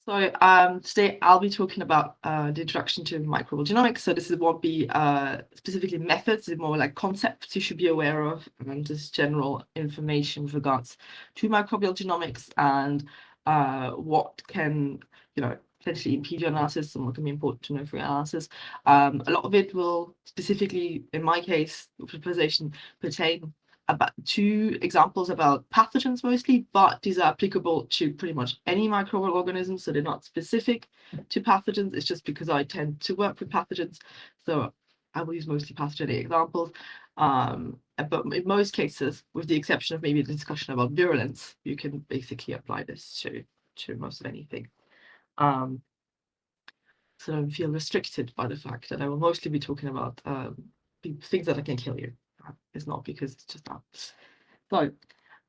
So today I'll be talking about the introduction to microbial genomics. So this won't be specifically methods, it's more like concepts you should be aware of, and just general information with regards to microbial genomics and what can, potentially impede your analysis and what can be important to know for your analysis. A lot of it will specifically, in my case, with the presentation, pertain about 2 examples about pathogens mostly, but these are applicable to pretty much any microbial organism, so they're not specific to pathogens. It's just because I tend to work with pathogens, so I will use mostly pathogenic examples. But in most cases, with the exception of maybe the discussion about virulence, you can basically apply this to most of anything. So don't feel restricted by the fact that I will mostly be talking about things that can kill you. It's not because it's just that. So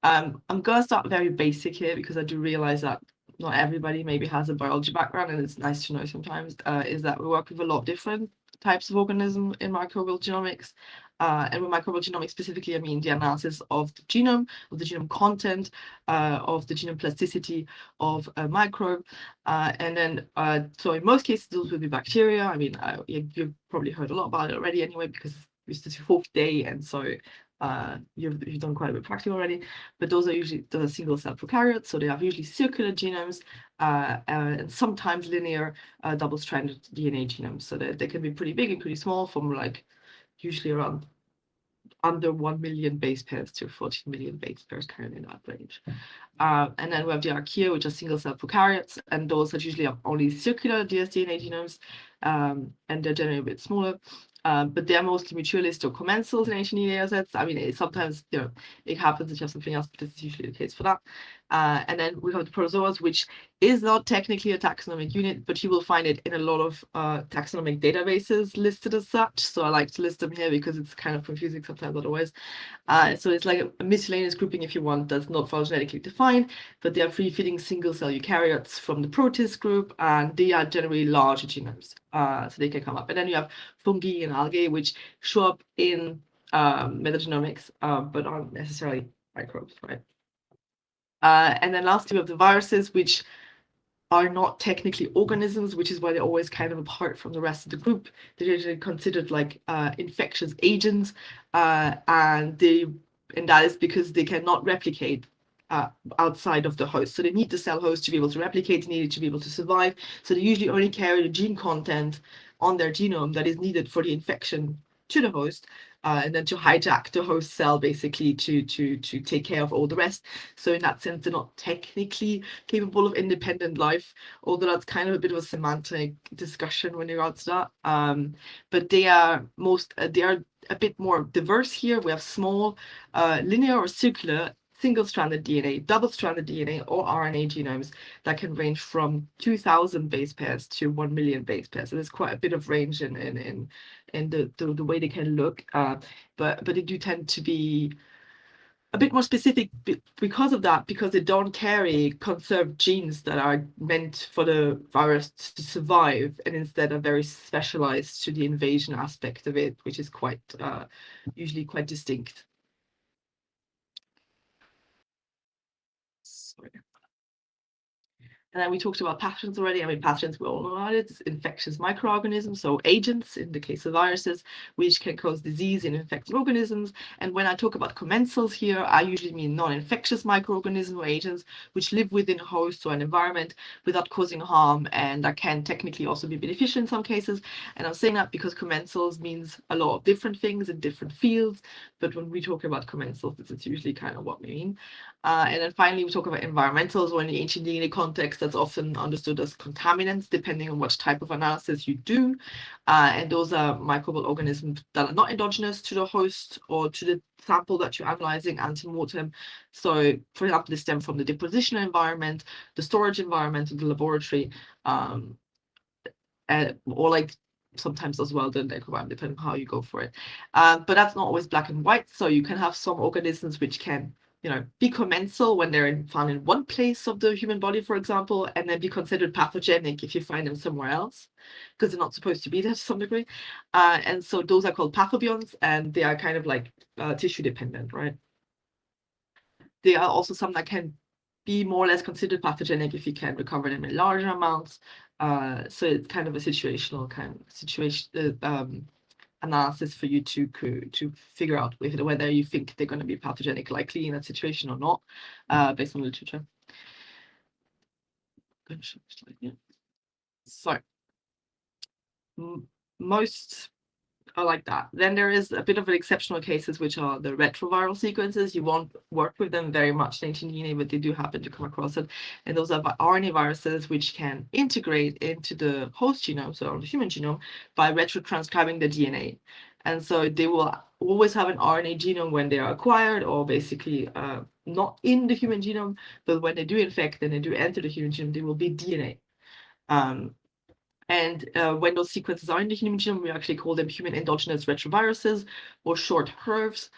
I'm going to start very basic here because I do realize that not everybody maybe has a biology background, and it's nice to know sometimes, is that we work with a lot of different types of organisms in microbial genomics. And with microbial genomics specifically, I mean the analysis of the genome content, of the genome plasticity of a microbe. And then, so in most cases, those will be bacteria. I mean, you've probably heard a lot about it already anyway, because it's the 4th day, and so you've done quite a bit of practicing already. But those are usually the single-cell prokaryotes, so they have usually circular genomes and sometimes linear double-stranded DNA genomes. So they can be pretty big and pretty small, from like usually around under 1 million base pairs to 14 million base pairs, kind of in that range. And then we have the archaea, which are single-cell prokaryotes, and those that usually have only circular dsDNA genomes, and they're generally a bit smaller. But they're mostly mutualist or commensals in ancient DNA sets. I mean, sometimes, it happens that you have something else, but this is usually the case for that. And then we have the protozoas, which is not technically a taxonomic unit, but you will find it in a lot of taxonomic databases listed as such. So I like to list them here because it's kind of confusing sometimes otherwise. So it's like a miscellaneous grouping, if you want, that's not phylogenetically defined, but they are free-feeding single-cell eukaryotes from the protist group, and they are generally larger genomes, so they can come up. And then you have fungi and algae, which show up in metagenomics, but aren't necessarily microbes, right? And then lastly, we have the viruses, which are not technically organisms, which is why they're always kind of apart from the rest of the group. They're usually considered like infectious agents, and that is because they cannot replicate outside of the host. So they need the cell host to be able to replicate, they need it to be able to survive. So they usually only carry the gene content on their genome that is needed for the infection to the host, and then to hijack the host cell basically to take care of all the rest. So in that sense, they're not technically capable of independent life, although that's kind of a bit of a semantic discussion when you're out to that. But they are a bit more diverse here. We have small linear or circular single-stranded DNA, double-stranded DNA, or RNA genomes that can range from 2,000 base pairs to 1 million base pairs. So there's quite a bit of range in the way they can look, but they do tend to be a bit more specific because of that, because they don't carry conserved genes that are meant for the virus to survive, and instead are very specialized to the invasion aspect of it, which is quite usually quite distinct. Sorry. And then we talked about pathogens already. I mean, pathogens, we all know about it. It's infectious microorganisms, so agents in the case of viruses, which can cause disease in infected organisms. And when I talk about commensals here, I usually mean non-infectious microorganisms or agents which live within a host or an environment without causing harm, and that can technically also be beneficial in some cases. And I'm saying that because commensals means a lot of different things in different fields, but when we talk about commensals, this is usually kind of what we mean. And then finally, we talk about environmentals, or in the ancient DNA context, that's often understood as contaminants, depending on which type of analysis you do. And those are microbial organisms that are not endogenous to the host or to the sample that you're analyzing ante-mortem. So, for example, they stem from the deposition environment, the storage environment, the laboratory, or like sometimes as well the microbiome, depending on how you go for it. But that's not always black and white. So you can have some organisms which can be commensal when they're found in one place of the human body, for example, and then be considered pathogenic if you find them somewhere else, because they're not supposed to be there to some degree. And so those are called pathobionts, and they are kind of like tissue dependent, right? There are also some that can be more or less considered pathogenic if you can recover them in larger amounts. So it's kind of a situational analysis for you to figure out whether you think they're going to be pathogenic likely in that situation or not, based on literature. So most are like that. Then there is a bit of an exceptional cases, which are the retroviral sequences. You won't work with them very much in DNA, but they do happen to come across it. And those are RNA viruses, which can integrate into the host genome, so the human genome, by retrotranscribing the DNA. And so they will always have an RNA genome when they are acquired, or basically not in the human genome, but when they do infect and they do enter the human genome, they will be DNA. And when those sequences are in the human genome, we actually call them human endogenous retroviruses, or short HERVs.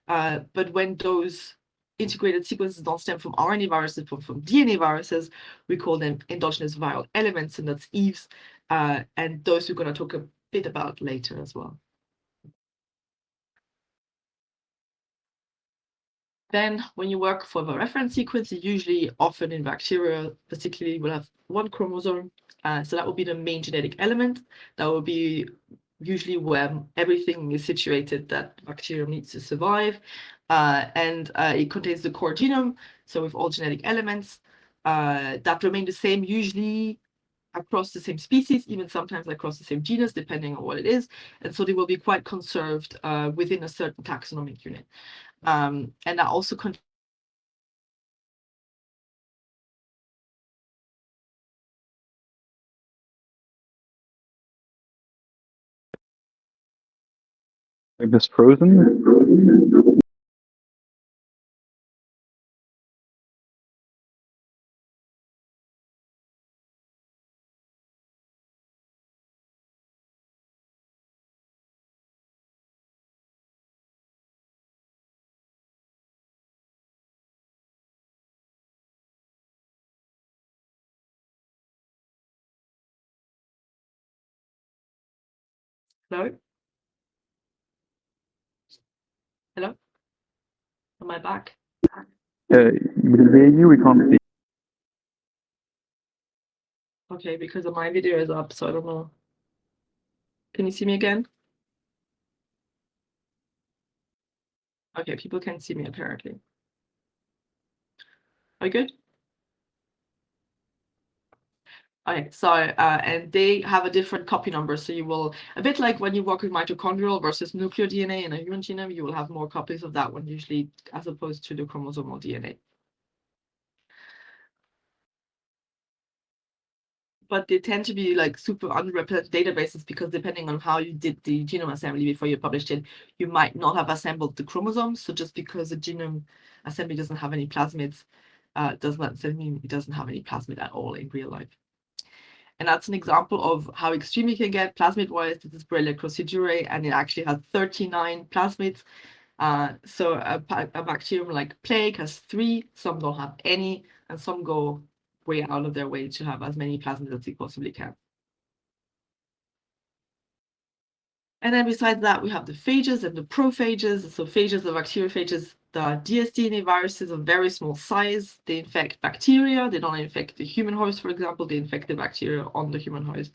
But when those integrated sequences don't stem from RNA viruses, but from DNA viruses, we call them endogenous viral elements, and that's EVEs. And those we're going to talk a bit about later as well. Then when you work for the reference sequence, you usually often in bacteria, particularly, will have one chromosome. So that will be the main genetic element. That will be usually where everything is situated that bacteria needs to survive. And it contains the core genome. So with all genetic elements that remain the same, usually across the same species, even sometimes across the same genus, depending on what it is. And so they will be quite conserved within a certain taxonomic unit. And that also I just frozen. Hello? Hello? Am I back? We can't see. Okay, because my video is up, so I don't know. Can you see me again? Okay, people can see me apparently. Are you good? Okay, so and they have a different copy number, so you will, a bit like when you work with mitochondrial versus nuclear DNA in a human genome, you will have more copies of that one usually, as opposed to the chromosomal DNA. But they tend to be like super unrepresented databases, because depending on how you did the genome assembly before you published it, you might not have assembled the chromosomes. So just because the genome assembly doesn't have any plasmids, does not mean it doesn't have any plasmid at all in real life. And that's an example of how extreme you can get plasmid-wise. This is Borrelia crucidurae, and it actually has 39 plasmids. So a bacterium like plague has 3, some don't have any, and some go way out of their way to have as many plasmids as they possibly can. And then besides that, we have the phages and the prophages. So phages are bacteriophages. The dsDNA viruses of very small size. They infect bacteria. They don't infect the human host, for example. They infect the bacteria on the human host.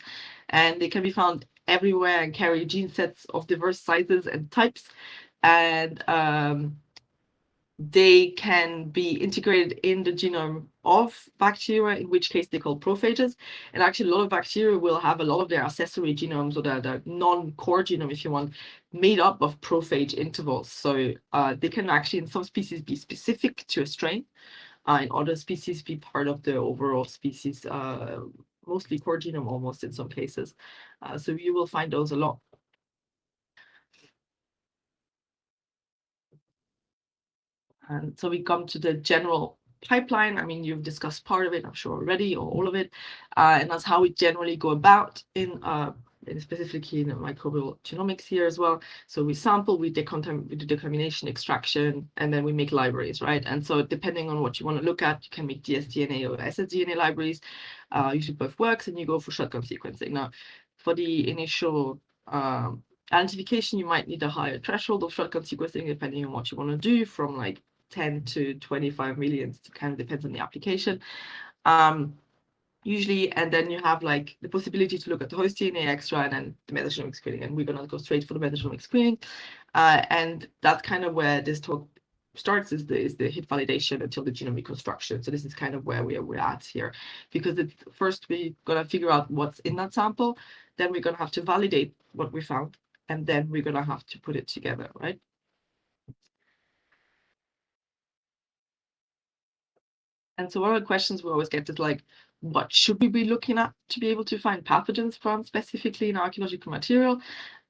And they can be found everywhere and carry gene sets of diverse sizes and types. And they can be integrated in the genome of bacteria, in which case they call prophages. And actually, a lot of bacteria will have a lot of their accessory genomes, or the non-core genome, if you want, made up of prophage intervals. So they can actually, in some species, be specific to a strain. In other species, be part of the overall species, mostly core genome almost in some cases. So you will find those a lot. And so we come to the general pipeline. I mean, you've discussed part of it, I'm sure, already, or all of it. And that's how we generally go about in specifically in the microbial genomics here as well. So we sample, we do decontamination, extraction, and then we make libraries, right? And so depending on what you want to look at, you can make dsDNA or ssDNA libraries. Usually both works, and you go for shotgun sequencing. Now, for the initial identification, you might need a higher threshold of shotgun sequencing, depending on what you want to do, from like 10 to 25 million. It kind of depends on the application. Usually, and then you have like the possibility to look at the host DNA extra and then the metagenomic screening, and we're going to go straight for the metagenomic screening. And that's kind of where this talk starts, is the hit validation until the genome reconstruction. So this is kind of where we're at here, because first we're going to figure out what's in that sample, then we're going to have to validate what we found, and then we're going to have to put it together, right? And so one of the questions we always get is like, what should we be looking at to be able to find pathogens from specifically in archaeological material?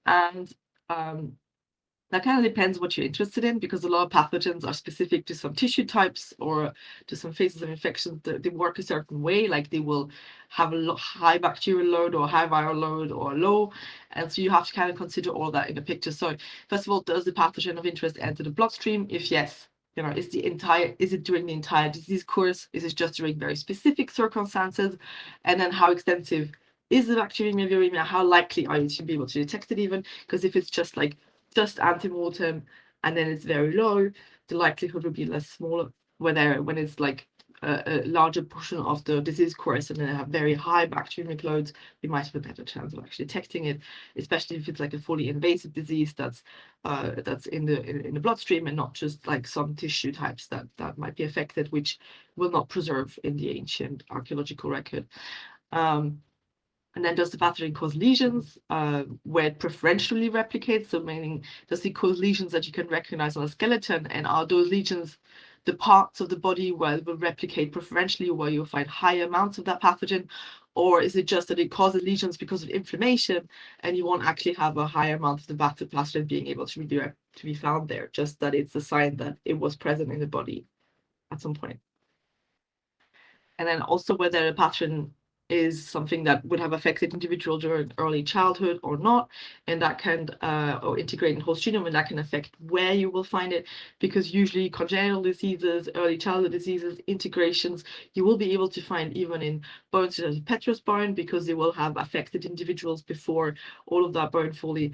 And that kind of depends what you're interested in, because a lot of pathogens are specific to some tissue types or to some phases of infection. They work a certain way, like they will have a high bacterial load or high viral load or low. And so you have to kind of consider all that in the picture. So first of all, does the pathogen of interest enter the bloodstream? If yes, is it during the entire disease course? Is it just during very specific circumstances? And then how extensive is the bacteremia, viremia? How likely are you to be able to detect it even? Because if it's just antemortem and then it's very low, the likelihood would be less smaller. When it's like a larger portion of the disease course and then have very high bacteremic loads, we might have a better chance of actually detecting it, especially if it's like a fully invasive disease that's in the bloodstream and not just like some tissue types that might be affected, which will not preserve in the ancient archaeological record. And then does the pathogen cause lesions where it preferentially replicates? So meaning, does it cause lesions that you can recognize on a skeleton? And are those lesions the parts of the body where it will replicate preferentially, where you'll find higher amounts of that pathogen? Or is it just that it causes lesions because of inflammation and you won't actually have a higher amount of the pathogen being able to be found there, just that it's a sign that it was present in the body at some point? And then also whether a pathogen is something that would have affected individual during early childhood or not, and that can or integrate in host genome, and that can affect where you will find it, because usually congenital diseases, early childhood diseases, integrations, you will be able to find even in bones such as petrous bone, because they will have affected individuals before all of that bone fully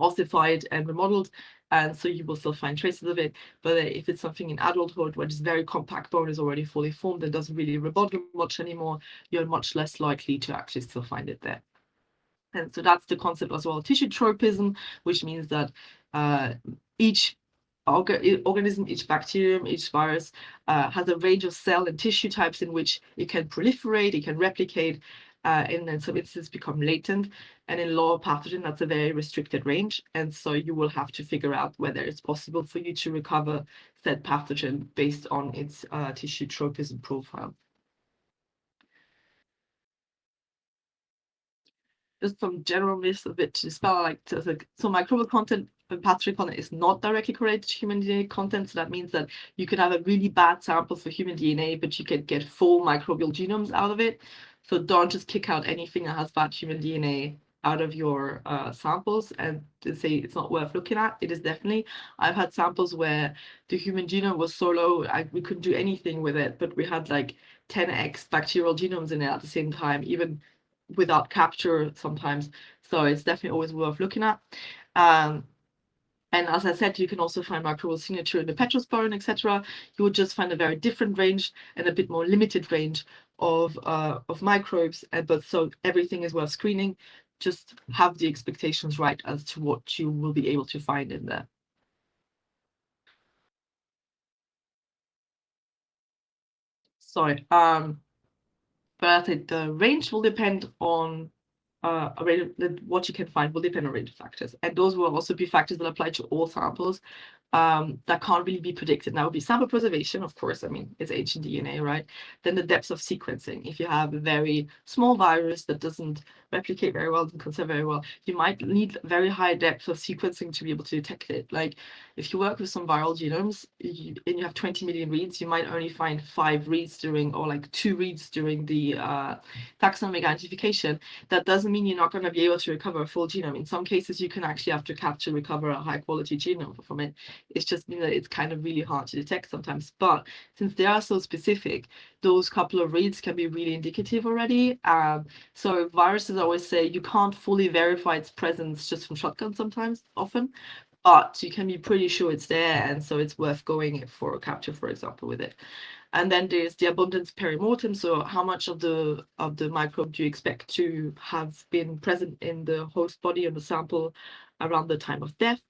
ossified and remodeled, and so you will still find traces of it. But if it's something in adulthood where this very compact bone is already fully formed and doesn't really remodel much anymore, you're much less likely to actually still find it there. And so that's the concept as well, tissue tropism, which means that each organism, each bacterium, each virus has a range of cell and tissue types in which it can proliferate, it can replicate, and in some instances become latent. And in lower pathogen, that's a very restricted range. And so you will have to figure out whether it's possible for you to recover said pathogen based on its tissue tropism profile. Just some general myths a bit to dispel, so microbial content and pathogen content is not directly correlated to human DNA content. So that means that you could have a really bad sample for human DNA, but you could get full microbial genomes out of it. So don't just kick out anything that has bad human DNA out of your samples and to say it's not worth looking at. It is definitely. I've had samples where the human genome was so low we couldn't do anything with it, but we had like 10x bacterial genomes in it at the same time, even without capture sometimes. So it's definitely always worth looking at. And as I said, you can also find microbial signature in the petrous bone, etc. You would just find a very different range and a bit more limited range of microbes. But so everything is worth screening. Just have the expectations right as to what you will be able to find in there. Sorry. But I think the range will depend on what you can find will depend on a range of factors, and those will also be factors that apply to all samples that can't really be predicted. Now, would be sample preservation, of course. I mean, it's ancient DNA, right? Then the depth of sequencing. If you have a very small virus that doesn't replicate very well, doesn't conserve very well, you might need very high depth of sequencing to be able to detect it. Like if you work with some viral genomes and you have 20 million reads, you might only find 5 reads or like 2 reads during the taxonomic identification. That doesn't mean you're not going to be able to recover a full genome. In some cases, you can actually have to recover a high quality genome from it. It's just mean that it's kind of really hard to detect sometimes. But since they are so specific, those couple of reads can be really indicative already. So viruses always say you can't fully verify its presence just from shotgun often. but you can be pretty sure it's there, and so it's worth going for a capture, for example, with it. And then there's the abundance perimortem. So how much of the microbe do you expect to have been present in the host body of the sample around the time of death?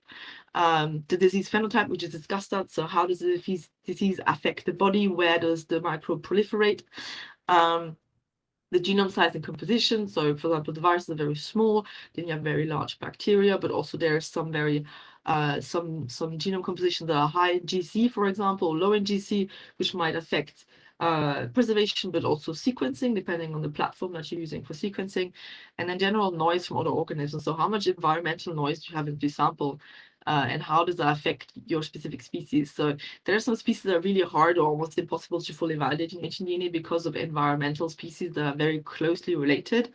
The disease phenotype, we just discussed that. So how does the disease affect the body? Where does the microbe proliferate? The genome size and composition. So for example, the viruses are very small, then you have very large bacteria, but also there's some very some genome compositions that are high in GC, for example, or low in GC, which might affect preservation, but also sequencing, depending on the platform that you're using for sequencing. And then general noise from other organisms. So how much environmental noise do you have in the sample? And how does that affect your specific species? So there are some species that are really hard or almost impossible to fully validate in ancient DNA because of environmental species that are very closely related,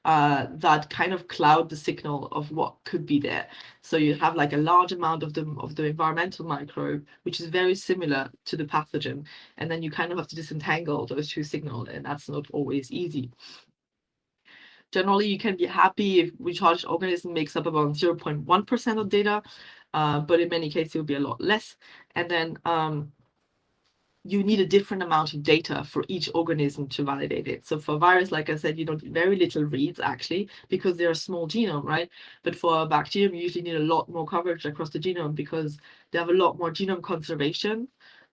that kind of cloud the signal of what could be there. So you have like a large amount of the environmental microbe, which is very similar to the pathogen, and then you kind of have to disentangle those two signals, and that's not always easy. Generally, you can be happy if recharged organism makes up about 0.1% of data, but in many cases, it will be a lot less. And then you need a different amount of data for each organism to validate it. So for virus, like I said, you don't need very little reads actually, because they're a small genome, right? But for a bacterium, you usually need a lot more coverage across the genome because they have a lot more genome conservation.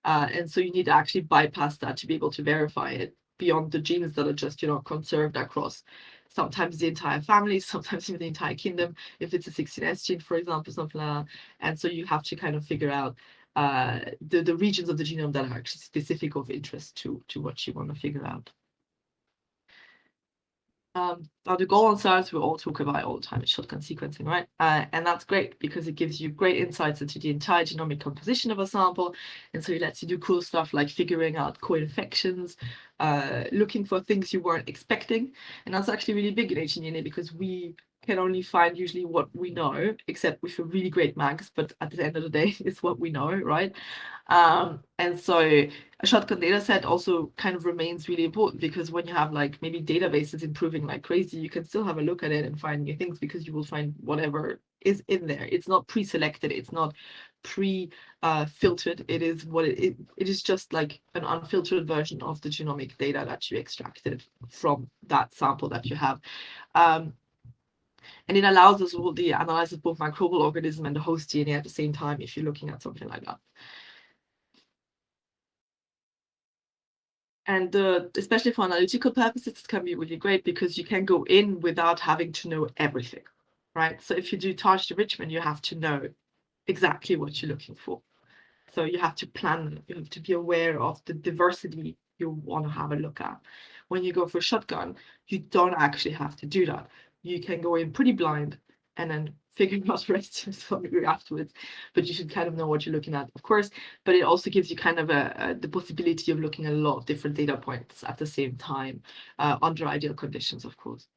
And so you need to actually bypass that to be able to verify it beyond the genes that are just, conserved across sometimes the entire family, sometimes even the entire kingdom, if it's a 16S gene, for example, something like that. And so you have to kind of figure out the regions of the genome that are actually specific of interest to what you want to figure out. Now the goal on science we all talk about all the time is shotgun sequencing, right? And that's great because it gives you great insights into the entire genomic composition of a sample. And so it lets you do cool stuff like figuring out co-infections, looking for things you weren't expecting. And that's actually really big in HDNA because we can only find usually what we know, except with a really great mags, but at the end of the day, it's what we know, right? And so a shotgun data set also kind of remains really important because when you have like maybe databases improving like crazy, you can still have a look at it and find new things because you will find whatever is in there. It's not pre-selected, it's not pre-filtered. It is what it is, just like an unfiltered version of the genomic data that you extracted from that sample that you have. And it allows us all the analysis of both microbial organism and the host DNA at the same time if you're looking at something like that. And especially for analytical purposes, it can be really great because you can go in without having to know everything, right? So if you do target enrichment, you have to know exactly what you're looking for. So you have to plan, you have to be aware of the diversity you want to have a look at. When you go for shotgun, you don't actually have to do that. You can go in pretty blind and then figure out the rest to some degree afterwards, but you should kind of know what you're looking at, of course. But it also gives you kind of the possibility of looking at a lot of different data points at the same time, under ideal conditions, of course.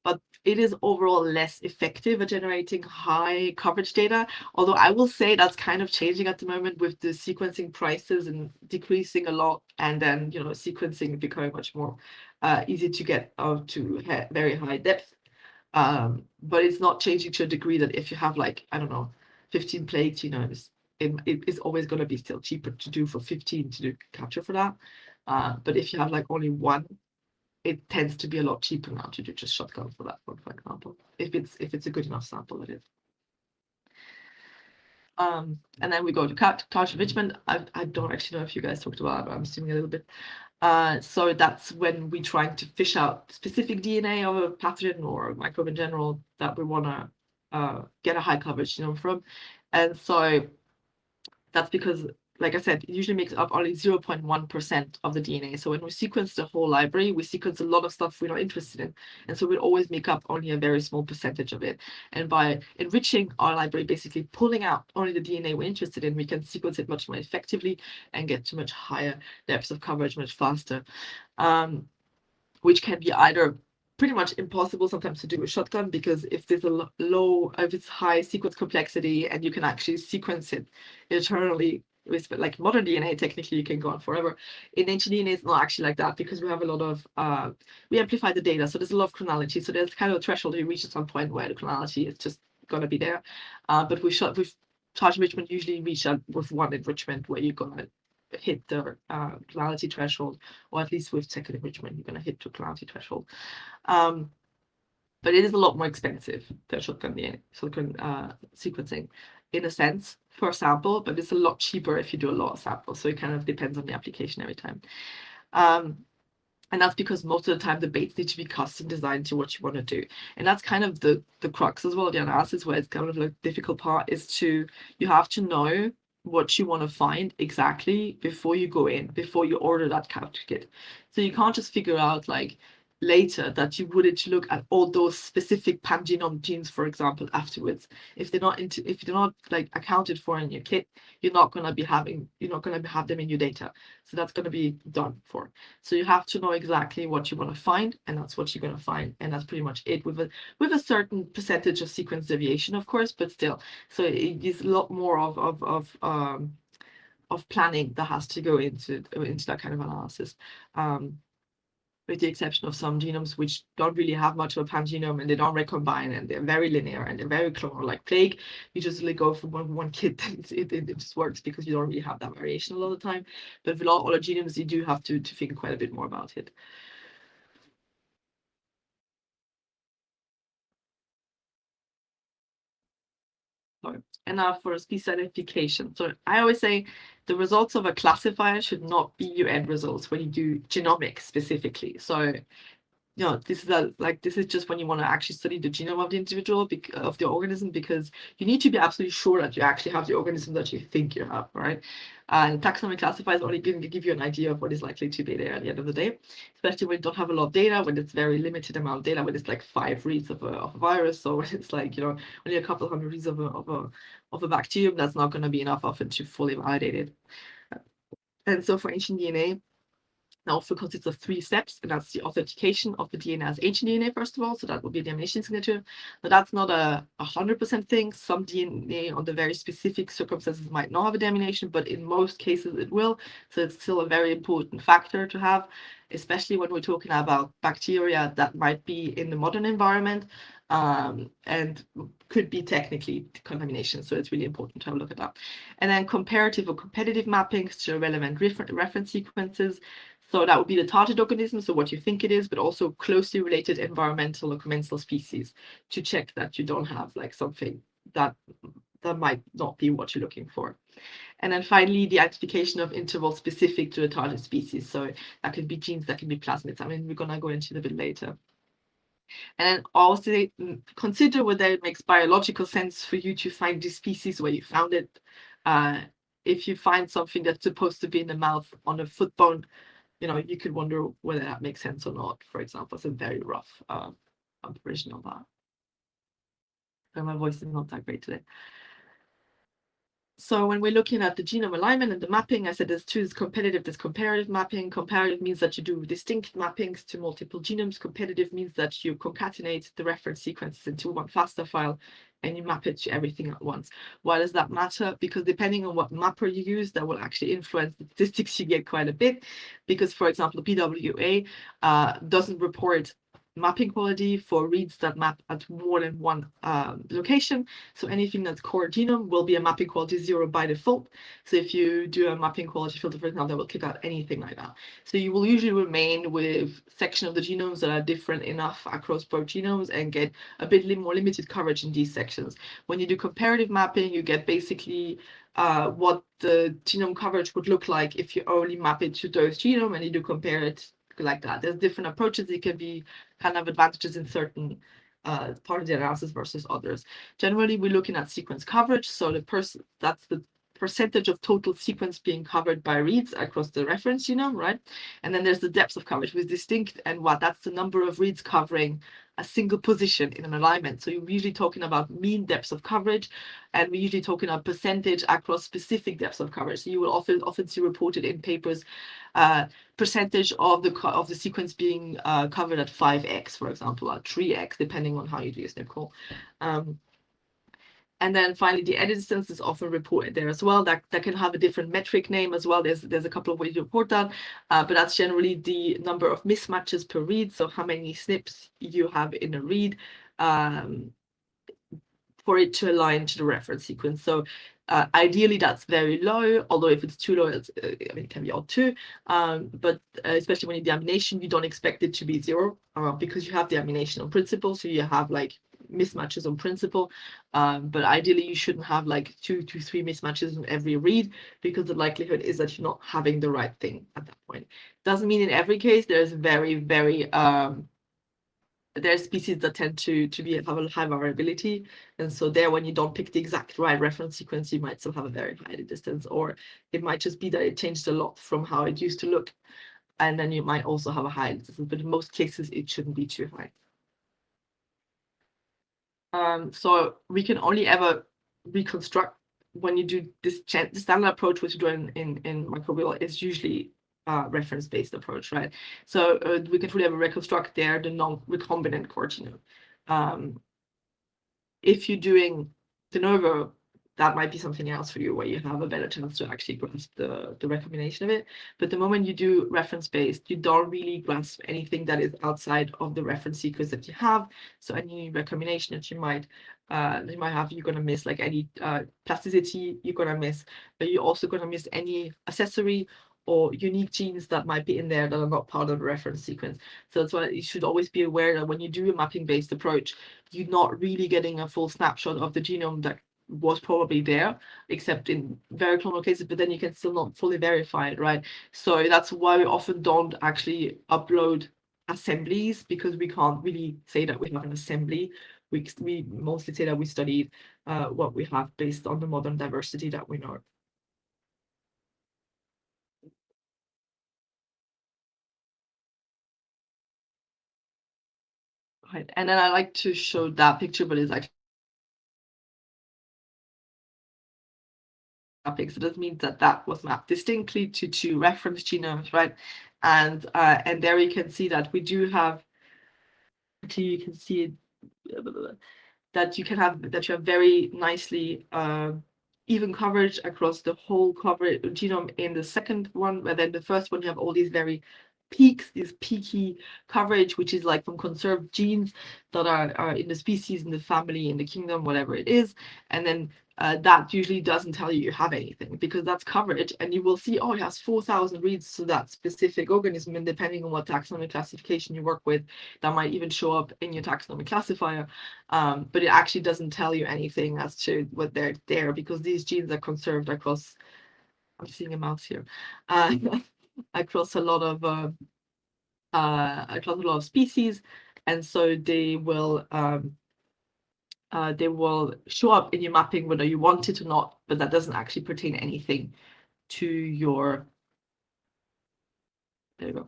But it is overall less effective at generating high coverage data. Although I will say that's kind of changing at the moment with the sequencing prices and decreasing a lot, and then sequencing becoming much more easy to get to very high depth. But it's not changing to a degree that if you have like, I don't know, 15 plague genomes, it is always going to be still cheaper to do for 15 to do capture for that. But if you have like only one, it tends to be a lot cheaper now to do just shotgun for that one, for example, if it's a good enough sample, that is. And then we go to target enrichment. I don't actually know if you guys talked about it, but I'm assuming a little bit. So that's when we're trying to fish out specific DNA of a pathogen or a microbe in general that we want to get a high coverage genome from. And so that's because, like I said, it usually makes up only 0.1% of the DNA. So when we sequence the whole library, we sequence a lot of stuff we're not interested in. And so we always make up only a very small percentage of it. And by enriching our library, basically pulling out only the DNA we're interested in, we can sequence it much more effectively and get to much higher depths of coverage much faster, which can be either pretty much impossible sometimes to do with shotgun, because if there's a if it's high sequence complexity and you can actually sequence it eternally, with like modern DNA, technically you can go on forever. In ancient DNA, it's not actually like that because we have a lot of we amplify the data, so there's a lot of chronality. So there's kind of a threshold you reach at some point where the chronality is just gonna be there. But with charge enrichment, usually reach out with one enrichment where you're gonna hit the clonality threshold, or at least with second enrichment, you're gonna hit the clonality threshold. But it is a lot more expensive than shotgun DNA, shotgun sequencing, in a sense, per sample, but it's a lot cheaper if you do a lot of samples. So it kind of depends on the application every time. And that's because most of the time the baits need to be custom designed to what you want to do. And that's kind of the crux as well of the analysis, where it's kind of the difficult part is you have to know what you want to find exactly before you go in, before you order that capture kit. So you can't just figure out like later that you would look at all those specific pangenome genes, for example, afterwards. If they're not like accounted for in your kit, you're not going to have them in your data. So that's going to be done for. So you have to know exactly what you want to find, and that's what you're going to find, and that's pretty much it, with a certain percentage of sequence deviation, of course, but still. So it is a lot more of planning that has to go into that kind of analysis. With the exception of some genomes which don't really have much of a pangenome, and they don't recombine, and they're very linear, and they're very clonal, like plague. You just like go from one kit, and it just works because you don't really have that variation a lot of the time. But with all the genomes, you do have to think quite a bit more about it. And now for species identification. So I always say the results of a classifier should not be your end results when you do genomics specifically. So this is just when you want to actually study the genome of the individual, of the organism, because you need to be absolutely sure that you actually have the organism that you think you have, right? And taxonomy classifiers only give you an idea of what is likely to be there at the end of the day, especially when you don't have a lot of data, when it's very limited amount of data, when it's like 5 reads of a virus, so when it's like only a couple of hundred reads of a bacterium, that's not going to be enough often to fully validate it. And so for ancient DNA, now also consists of 3 steps, and that's the authentication of the DNA as ancient DNA, first of all. So that would be the amination signature. But that's not a 100% thing. Some DNA under very specific circumstances might not have a deamination, but in most cases it will. So it's still a very important factor to have, especially when we're talking about bacteria that might be in the modern environment and could be technically contamination. So it's really important to have a look at that. And then comparative or competitive mappings to relevant reference sequences. So that would be the target organism, so what you think it is, but also closely related environmental or commensal species to check that you don't have like something that might not be what you're looking for. And then finally, the identification of intervals specific to the target species. So that could be genes, that can be plasmids. I mean, we're going to go into it a bit later. And then also consider whether it makes biological sense for you to find the species where you found it. If you find something that's supposed to be in the mouth on a foot bone, you could wonder whether that makes sense or not. For example, it's a very rough version of that. But my voice is not that great today. So when we're looking at the genome alignment and the mapping, I said there's 2: competitive, there's comparative mapping. Comparative means that you do distinct mappings to multiple genomes. Competitive means that you concatenate the reference sequences into one FASTA file and you map it to everything at once. Why does that matter? Because depending on what mapper you use, that will actually influence the statistics you get quite a bit. Because, for example, the PWA doesn't report mapping quality for reads that map at more than one location. So anything that's core genome will be a mapping quality 0 by default. So if you do a mapping quality filter, for example, that will kick out anything like that. So you will usually remain with section of the genomes that are different enough across both genomes and get a bit more limited coverage in these sections. When you do comparative mapping, you get basically what the genome coverage would look like if you only map it to those genome and you do compare it like that. There's different approaches. It can be kind of advantages in certain part of the analysis versus others. Generally, we're looking at sequence coverage. So that's the percentage of total sequence being covered by reads across the reference genome, right? And then there's the depth of coverage with distinct and that's the number of reads covering a single position in an alignment. So you're usually talking about mean depths of coverage, and we're usually talking about percentage across specific depths of coverage. So you will often see reported in papers percentage of the sequence being covered at 5x, for example, or 3x, depending on how you do your SNP call. And then finally, the edit distance is often reported there as well. That can have a different metric name as well. There's a couple of ways to report that, but that's generally the number of mismatches per read. So how many SNPs you have in a read. for it to align to the reference sequence. So ideally that's very low, although if it's too low, it can be odd too. But especially when you do amination, you don't expect it to be 0 because you have the amination on principle, so you have like mismatches on principle. But ideally you shouldn't have like 2 to 3 mismatches on every read, because the likelihood is that you're not having the right thing at that point. Doesn't mean in every case. There's very there are species that tend to have a high variability, and so there, when you don't pick the exact right reference sequence, you might still have a very high distance, or it might just be that it changed a lot from how it used to look, and then you might also have a high distance, but in most cases it shouldn't be too high. So we can only ever reconstruct when you do this. The standard approach which you do in microbial is usually reference-based approach, right? So we can fully ever reconstruct there the non-recombinant core genome. If you're doing de novo, that might be something else for you, where you have a better chance to actually grasp the recombination of it. But the moment you do reference-based, you don't really grasp anything that is outside of the reference sequence that you have. So any recombination that you might have, you're going to miss like any plasticity, you're going to miss, but you're also going to miss any accessory or unique genes that might be in there that are not part of the reference sequence. So that's why you should always be aware that when you do a mapping-based approach, you're not really getting a full snapshot of the genome that was probably there, except in very clonal cases, but then you can still not fully verify it, right? So that's why we often don't actually upload assemblies, because we can't really say that we have an assembly. We mostly say that we studied what we have based on the modern diversity that we know. Right. And then I like to show that picture, but it's actually mapping. So this means that was mapped distinctly to 2 reference genomes, right? And there you can see that we do have, actually you can see it, that you have very nicely even coverage across the whole genome in the second one, where then the first one you have all these very peaks, this peaky coverage, which is like from conserved genes that are in the species, in the family, in the kingdom, whatever it is. And then that usually doesn't tell you have anything, because that's coverage, and you will see, oh, it has 4,000 reads to that specific organism, and depending on what taxonomy classification you work with, that might even show up in your taxonomy classifier. But it actually doesn't tell you anything as to what they're there, because these genes are conserved across, I'm seeing a mouse here, across a lot of species, and so they will show up in your mapping whether you want it or not, but that doesn't actually pertain anything to your, there you go,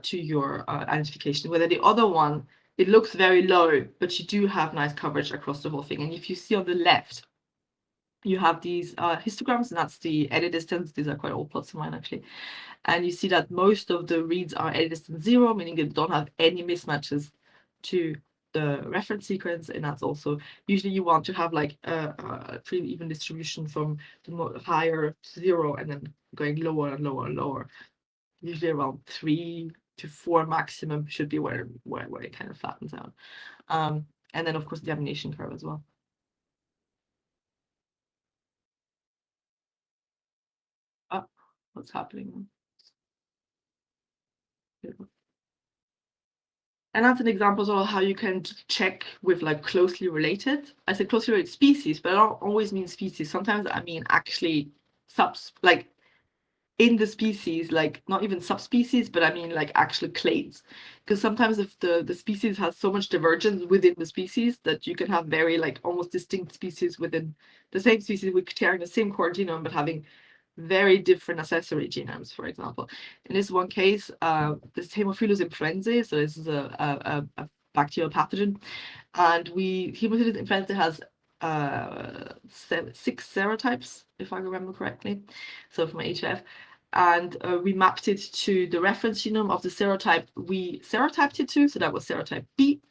to your identification. Whether the other one, it looks very low, but you do have nice coverage across the whole thing. And if you see on the left, you have these histograms, and that's the edit distance. These are quite old plots of mine, actually. And you see that most of the reads are edit distance 0, meaning they don't have any mismatches to the reference sequence. And that's also, usually you want to have like a pretty even distribution from the higher 0 and then going lower and lower and lower. Usually around 3 to 4 maximum should be where it kind of flattens out. And then of course the amination curve as well. What's happening? And that's an example of how you can check with like closely related. I say closely related species, but I don't always mean species. Sometimes I mean actually like in the species, like not even subspecies, but I mean like actual clades. Because sometimes if the species has so much divergence within the species that you can have very like almost distinct species within the same species, with sharing the same core genome but having very different accessory genomes. For example, in this one case, this Haemophilus influenzae, so this is a bacterial pathogen, and Haemophilus influenzae has 6 serotypes, if I remember correctly, so from HF, and we mapped it to the reference genome of the serotype we serotyped it to, so that was serotype B,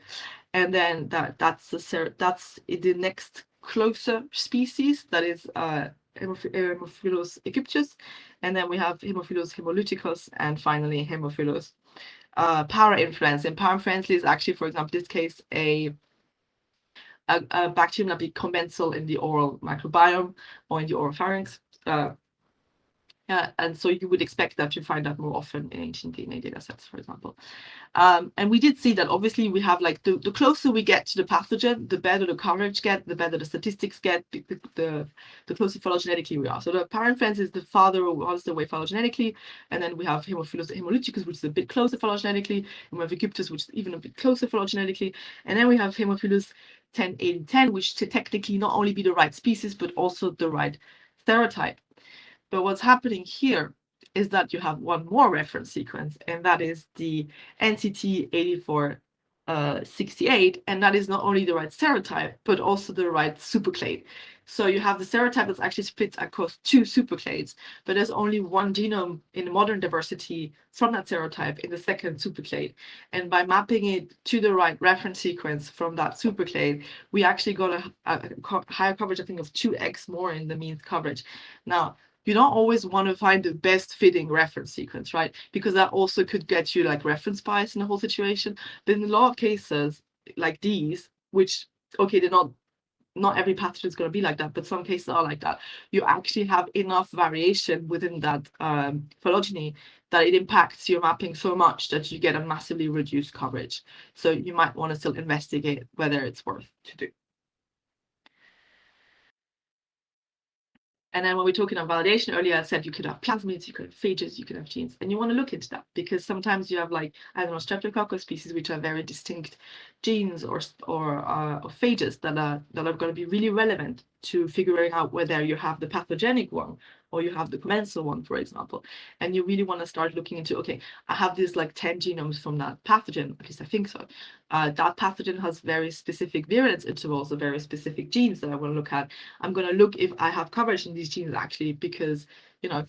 and then that's the next closer species, that is Haemophilus aegyptius, and then we have Haemophilus hemolyticus, and finally Haemophilus parainfluenzae. And parainfluenzae is actually, for example, in this case, a a bacterium that be commensal in the oral microbiome or in the oropharynx. And so you would expect that to find that more often in ancient DNA data sets, for example. And we did see that obviously we have like the closer we get to the pathogen, the better the coverage get, the better the statistics get, the closer phylogenetically we are. So the parenfans is the farther away phylogenetically, and then we have Haemophilus hemolyticus, which is a bit closer phylogenetically, and we have Egyptus, which is even a bit closer phylogenetically, and then we have Haemophilus 10, 8, and 10, which to technically not only be the right species, but also the right serotype. But what's happening here is that you have one more reference sequence, and that is the NCT 8468, and that is not only the right serotype, but also the right superclade. So you have the serotype that's actually split across 2 superclades, but there's only one genome in modern diversity from that serotype in the second superclade. And by mapping it to the right reference sequence from that superclade, we actually got a higher coverage, I think, of 2x more in the mean coverage. Now, you don't always want to find the best fitting reference sequence, right? Because that also could get you like reference bias in the whole situation. But in a lot of cases like these, which, okay, they're not every pathogen is going to be like that, but some cases are like that. You actually have enough variation within that phylogeny that it impacts your mapping so much that you get a massively reduced coverage. So you might want to still investigate whether it's worth to do. And then when we're talking about validation earlier, I said you could have plasmids, you could have phages, you could have genes, and you want to look into that because sometimes you have like, I don't know, streptococcus species which are very distinct genes or phages that are going to be really relevant to figuring out whether you have the pathogenic one or you have the commensal one, for example. And you really want to start looking into, okay, I have this like 10 genomes from that pathogen, at least I think so. That pathogen has very specific virulence intervals, or very specific genes that I want to look at. I'm going to look if I have coverage in these genes actually, because, you know,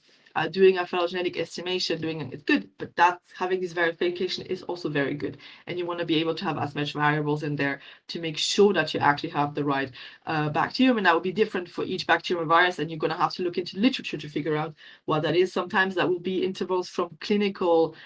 doing a phylogenetic estimation, it's good, but having this verification is also very good. And you want to be able to have as much variables in there to make sure that you actually have the right bacterium. And that will be different for each bacterium virus. And you're going to have to look into literature to figure out what that is. Sometimes that will be intervals from clinical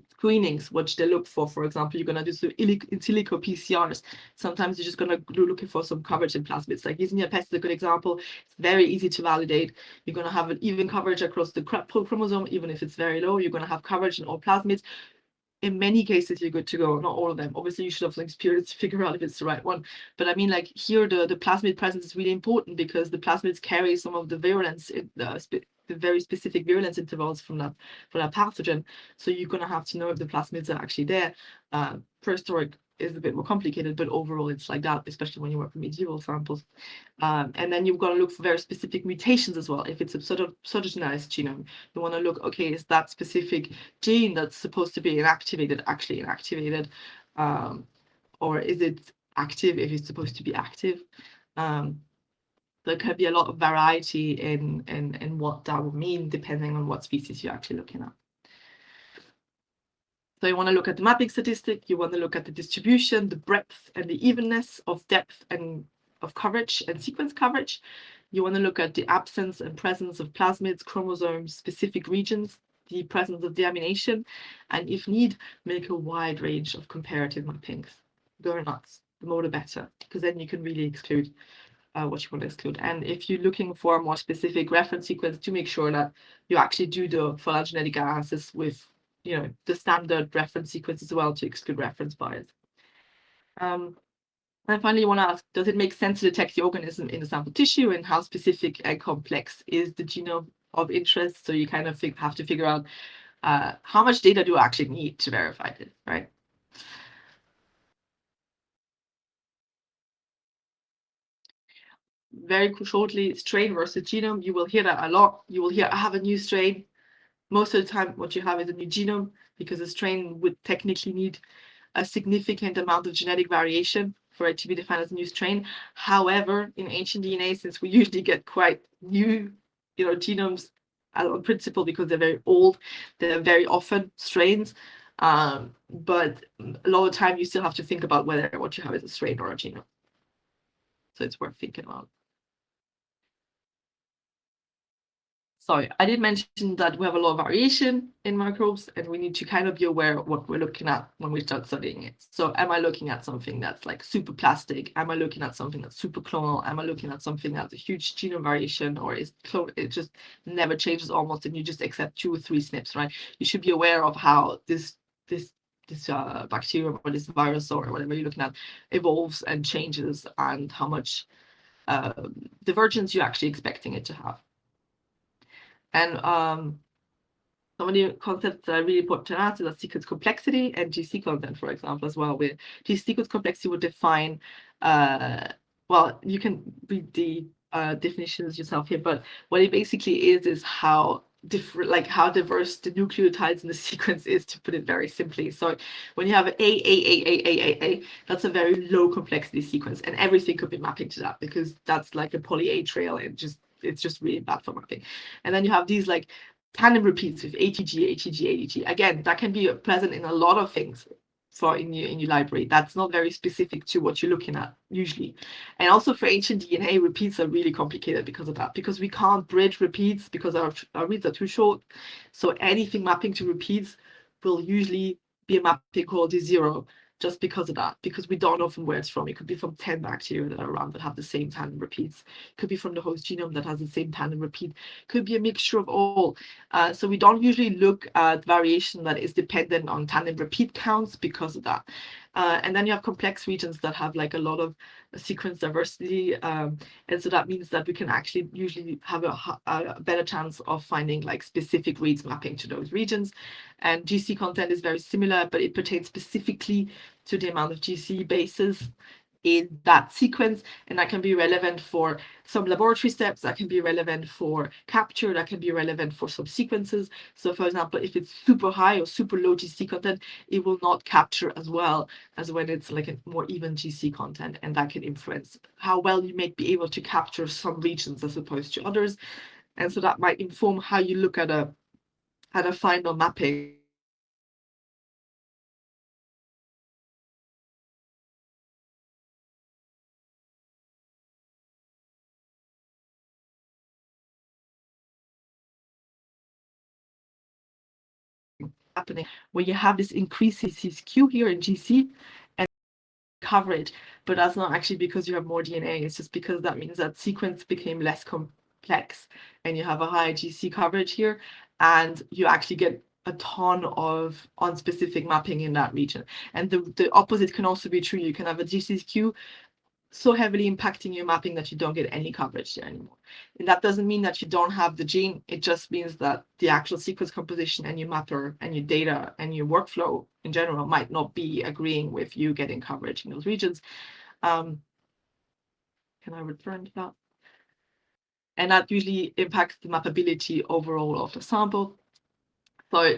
screenings, which they look for example, you're going to do some in silico PCRs. Sometimes you're just going to do looking for some coverage in plasmids. Like using your pest is a good example. It's very easy to validate. You're going to have an even coverage across the chromosome, even if it's very low. You're going to have coverage in all plasmids. In many cases, you're good to go. Not all of them. Obviously, you should have some experience to figure out if it's the right one. But I mean, like here, the plasmid presence is really important because the plasmids carry some of the virulence, the very specific virulence intervals from that pathogen. So you're going to have to know if the plasmids are actually there. Prehistoric is a bit more complicated, but overall it's like that, especially when you work with medieval samples. And then you've got to look for very specific mutations as well. If it's a sort of pseudogenized genome, you want to look, okay, is that specific gene that's supposed to be inactivated actually inactivated? Or is it active if it's supposed to be active? There could be a lot of variety in what that would mean depending on what species you're actually looking at. So you want to look at the mapping statistic, you want to look at the distribution, the breadth and the evenness of depth and of coverage and sequence coverage. You want to look at the absence and presence of plasmids, chromosomes, specific regions, the presence of deamination, and if need, make a wide range of comparative mappings. Go nuts, the more the better, because then you can really exclude what you want to exclude. And if you're looking for a more specific reference sequence, to make sure that you actually do the phylogenetic analysis with, you know, the standard reference sequence as well to exclude reference bias. And finally, you want to ask, does it make sense to detect the organism in the sample tissue, and how specific and complex is the genome of interest? So you kind of have to figure out how much data do I actually need to verify this, right? Very shortly, strain versus genome. You will hear that a lot. You will hear, I have a new strain. Most of the time, what you have is a new genome, because a strain would technically need a significant amount of genetic variation for it to be defined as a new strain. However, in ancient DNA, since we usually get quite new, genomes on principle because they're very old, they're very often strains. But a lot of the time, you still have to think about whether what you have is a strain or a genome. So it's worth thinking about. So I did mention that we have a lot of variation in microbes, and we need to kind of be aware of what we're looking at when we start studying it. So am I looking at something that's like super plastic? Am I looking at something that's super clonal? Am I looking at something that's a huge genome variation, or is it just never changes almost, and you just accept 2 or 3 SNPs, right? You should be aware of how this bacterium or this virus or whatever you're looking at evolves and changes, and how much divergence you're actually expecting it to have. And some of the concepts that are really important to us is that sequence complexity and GC content, for example, as well. Where GC sequence complexity would define, well, you can read the definitions yourself here, but what it basically is how different, like how diverse the nucleotides in the sequence is, to put it very simply. So when you have A, that's a very low complexity sequence, and everything could be mapping to that, because that's like a poly A trail, and it's just really bad for mapping. And then you have these like tandem repeats with ATG, ATG. Again, that can be present in a lot of things for in your library. That's not very specific to what you're looking at usually. And also for ancient DNA, repeats are really complicated because of that, because we can't bridge repeats because our reads are too short. So anything mapping to repeats will usually be a mapping called D0, just because of that, because we don't know from where it's from. It could be from 10 bacteria that are around that have the same tandem repeats. It could be from the host genome that has the same tandem repeat. It could be a mixture of all. So we don't usually look at variation that is dependent on tandem repeat counts because of that. And then you have complex regions that have like a lot of sequence diversity. And so that means that we can actually usually have a better chance of finding like specific reads mapping to those regions. And GC content is very similar, but it pertains specifically to the amount of GC bases in that sequence, and that can be relevant for some laboratory steps, that can be relevant for capture, that can be relevant for some sequences. So for example, if it's super high or super low GC content, it will not capture as well as when it's like a more even GC content, and that can influence how well you may be able to capture some regions as opposed to others. And so that might inform how you look at a final mapping. Happening where you have this increased skew here in GC and coverage, but that's not actually because you have more DNA. It's just because that means that sequence became less complex, and you have a higher GC coverage here, and you actually get a ton of unspecific mapping in that region. And the opposite can also be true. You can have a GC skew so heavily impacting your mapping that you don't get any coverage there anymore. And that doesn't mean that you don't have the gene. It just means that the actual sequence composition and your mapper and your data and your workflow in general might not be agreeing with you getting coverage in those regions. Can I return to that? And that usually impacts the mappability overall of the sample. So,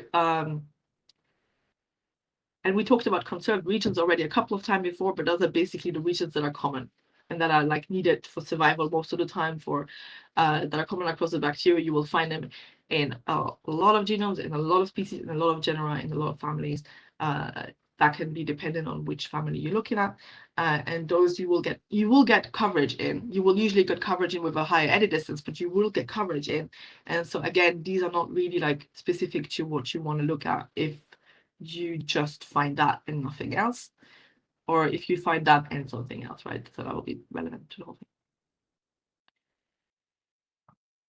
and we talked about conserved regions already a couple of times before, but those are basically the regions that are common and that are like needed for survival most of the time, for that are common across the bacteria. You will find them in a lot of genomes, in a lot of species, in a lot of genera, in a lot of families. That can be dependent on which family you're looking at, and those you will get coverage in. You will usually get coverage in with a higher edit distance, but you will get coverage in. And so again, these are not really like specific to what you want to look at if you just find that and nothing else, or if you find that and something else, right? So that will be relevant to the whole thing.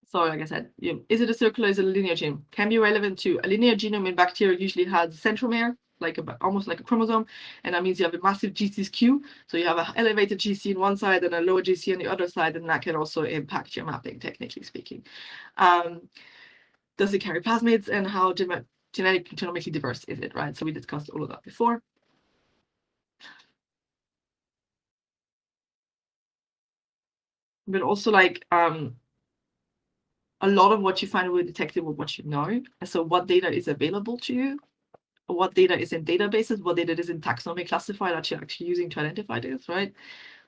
So like I said, is it a circular, is it a linear genome? Can be relevant to a linear genome in bacteria. Usually has centromere, like almost like a chromosome, and that means you have a massive GC skew. So you have an elevated GC on one side and a lower GC on the other side, and that can also impact your mapping, technically speaking. Does it carry plasmids, and how genomically diverse is it, right? So we discussed all of that before. But also like a lot of what you find will be detected with what you know. So what data is available to you, what data is in databases, what data is in taxonomy classified that you're actually using to identify this, right?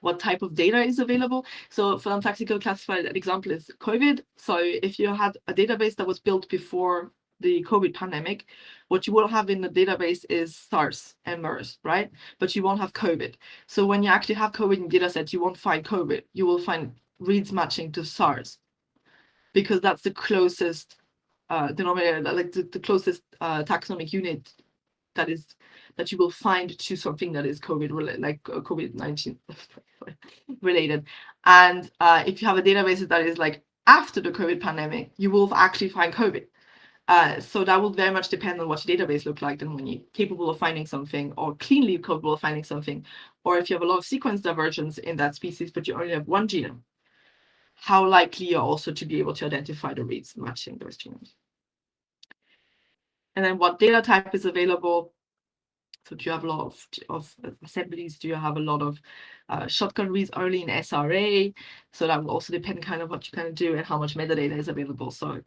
What type of data is available. So for taxical classified, an example is COVID. So if you had a database that was built before the COVID pandemic, what you will have in the database is SARS and MERS, right? But you won't have COVID. So when you actually have COVID in data sets, you won't find COVID. You will find reads matching to SARS, because that's the closest denominator, like the closest taxonomic unit that you will find to something that is COVID related, like COVID-19 related. And if you have a database that is like after the COVID pandemic, you will actually find COVID. So that will very much depend on what your database looks like and when you're capable of finding something, or cleanly capable of finding something, or if you have a lot of sequence divergence in that species, but you only have one genome, how likely you're also to be able to identify the reads matching those genomes. And then what data type is available. So do you have a lot of assemblies? Do you have a lot of shotgun reads only in SRA? So that will also depend kind of what you kind of do and how much metadata is available. So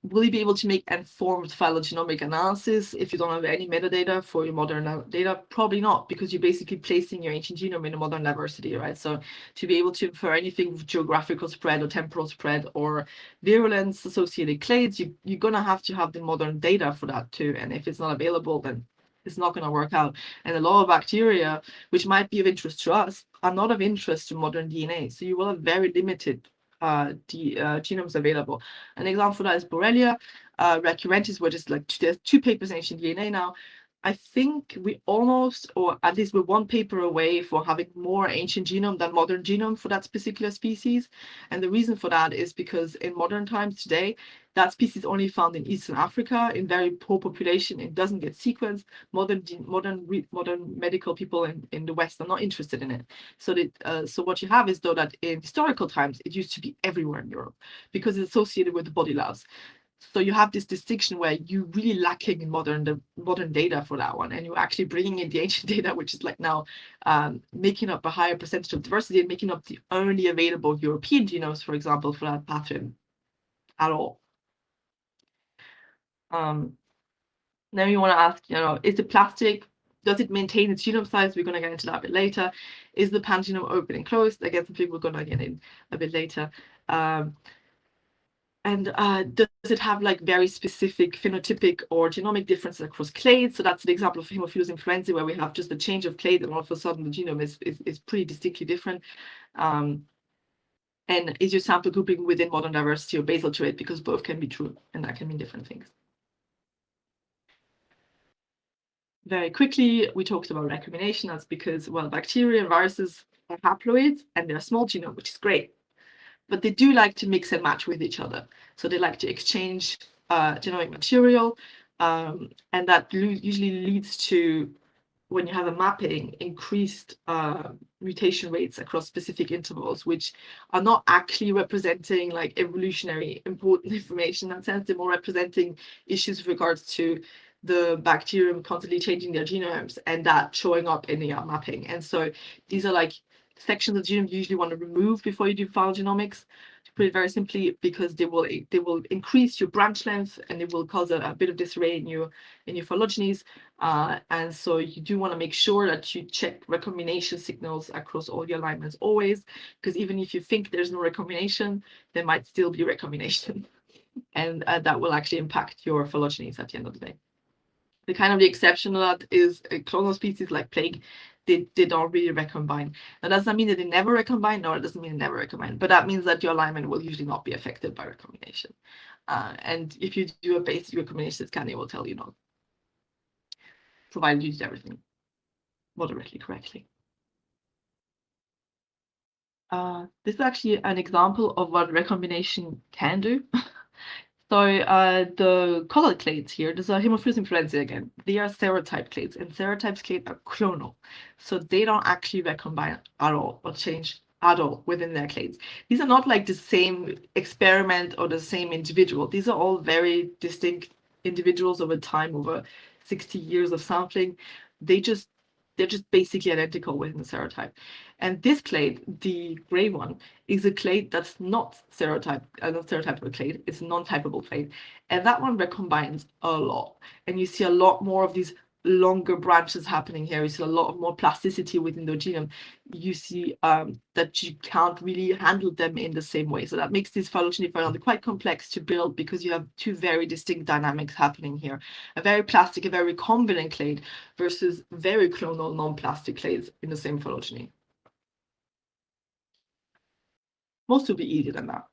will you be able to make informed phylogenomic analysis if you don't have any metadata for your modern data? Probably not, because you're basically placing your ancient genome in a modern diversity, right? So to be able to infer anything with geographical spread or temporal spread or virulence associated clades, you're going to have the modern data for that too. And if it's not available, then it's not going to work out. And a lot of bacteria, which might be of interest to us, are not of interest to modern DNA. So you will have very limited genomes available. An example for that is Borrelia, recurrentis, where there's like there's 2 papers in ancient DNA now. I think we almost, or at least we're 1 paper away for having more ancient genome than modern genome for that particular species. And the reason for that is because in modern times today, that species only found in Eastern Africa in very poor population. It doesn't get sequenced. Modern medical people in the West are not interested in it. So what you have is, though, that in historical times it used to be everywhere in Europe because it's associated with the body loss. So you have this distinction where you're really lacking in modern data for that one, and you're actually bringing in the ancient data, which is like now making up a higher percentage of diversity and making up the only available European genomes, for example, for that pathogen at all. Then you want to ask, is the plastic, does it maintain its genome size? We're going to get into that a bit later. Is the pangenome open and closed? Again, some people are going to get in a bit later. And does it have like very specific phenotypic or genomic differences across clades? So that's an example of Haemophilus influenzae, where we have just a change of clade and all of a sudden the genome is pretty distinctly different. And is your sample grouping within modern diversity or basal trait? Because both can be true, and that can mean different things. Very quickly, we talked about recombination. That's because, well, bacteria and viruses are haploid and they're a small genome, which is great. But they do like to mix and match with each other. So they like to exchange genomic material, and that usually leads to, when you have a mapping, increased mutation rates across specific intervals, which are not actually representing like evolutionary important information. In that sense, they're more representing issues with regards to the bacterium constantly changing their genomes and that showing up in the mapping. And so these are like sections of the genome you usually want to remove before you do phylogenomics, to put it very simply, because they will increase your branch length and it will cause a bit of disarray in your phylogenies. And so you do want to make sure that you check recombination signals across all your alignments always, because even if you think there's no recombination, there might still be recombination. And that will actually impact your phylogenies at the end of the day. The kind of the exception to that is clonal species like plague. They don't really recombine. Now, does that mean that they never recombine? No, it doesn't mean they never recombine, but that means that your alignment will usually not be affected by recombination. And if you do a basic recombination scan, it will tell you no, provided you did everything moderately correctly. This is actually an example of what recombination can do. So the colored clades here, these are Haemophilus influenzae again. They are serotype clades, and serotype clades are clonal. So they don't actually recombine at all or change at all within their clades. These are not like the same experiment or the same individual. These are all very distinct individuals over time, over 60 years of sampling. They're just basically identical within the serotype. And this clade, the gray one, is a clade that's not serotype, not serotypable clade, it's a non-typable clade. And that one recombines a lot. And you see a lot more of these longer branches happening here. You see a lot of more plasticity within the genome. You see that you can't really handle them in the same way. So that makes this phylogeny quite complex to build, because you have 2 very distinct dynamics happening here. A very plastic, a very recombinant clade versus very clonal non-plastic clades in the same phylogeny. Most will be easier than that.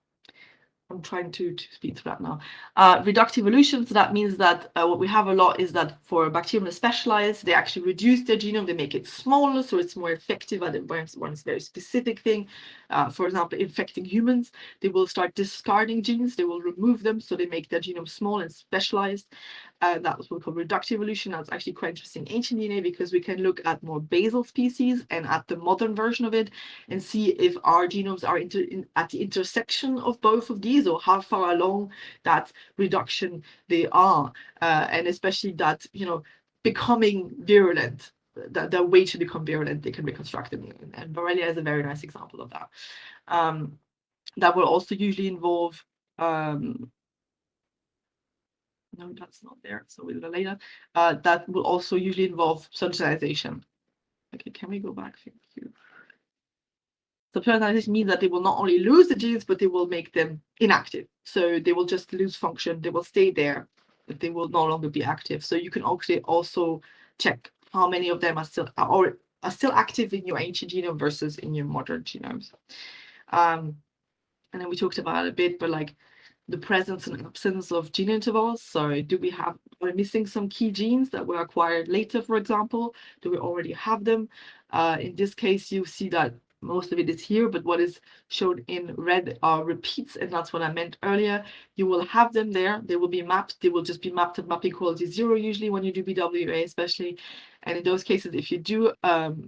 I'm trying to speed through that now. Reductive evolution, so that means that what we have a lot is that for bacterium that specialize, they actually reduce their genome, they make it smaller, so it's more effective at one very specific thing. For example, infecting humans, they will start discarding genes, they will remove them, so they make their genome small and specialized. That was what we call reductive evolution. That's actually quite interesting in ancient DNA because we can look at more basal species and at the modern version of it and see if our genomes are at the intersection of both of these, or how far along that reduction they are, and especially that, you know, becoming virulent, the way to become virulent, they can reconstruct them. And Borrelia is a very nice example of that. That will also usually involve no, that's not there, so we'll do that later. That will also usually involve subsidization. Okay, can we go back? Thank you. Subsidization means that they will not only lose the genes, but they will make them inactive. So they will just lose function. They will stay there, but they will no longer be active. So you can actually also check how many of them are still active in your ancient genome versus in your modern genomes. And then we talked about it a bit, but like the presence and absence of gene intervals. So are we missing some key genes that were acquired later, for example? Do we already have them? In this case, you see that most of it is here, but what is shown in red are repeats, and that's what I meant earlier. You will have them there. They will be mapped. They will just be mapped at mapping quality 0 usually when you do BWA especially. And in those cases, if you do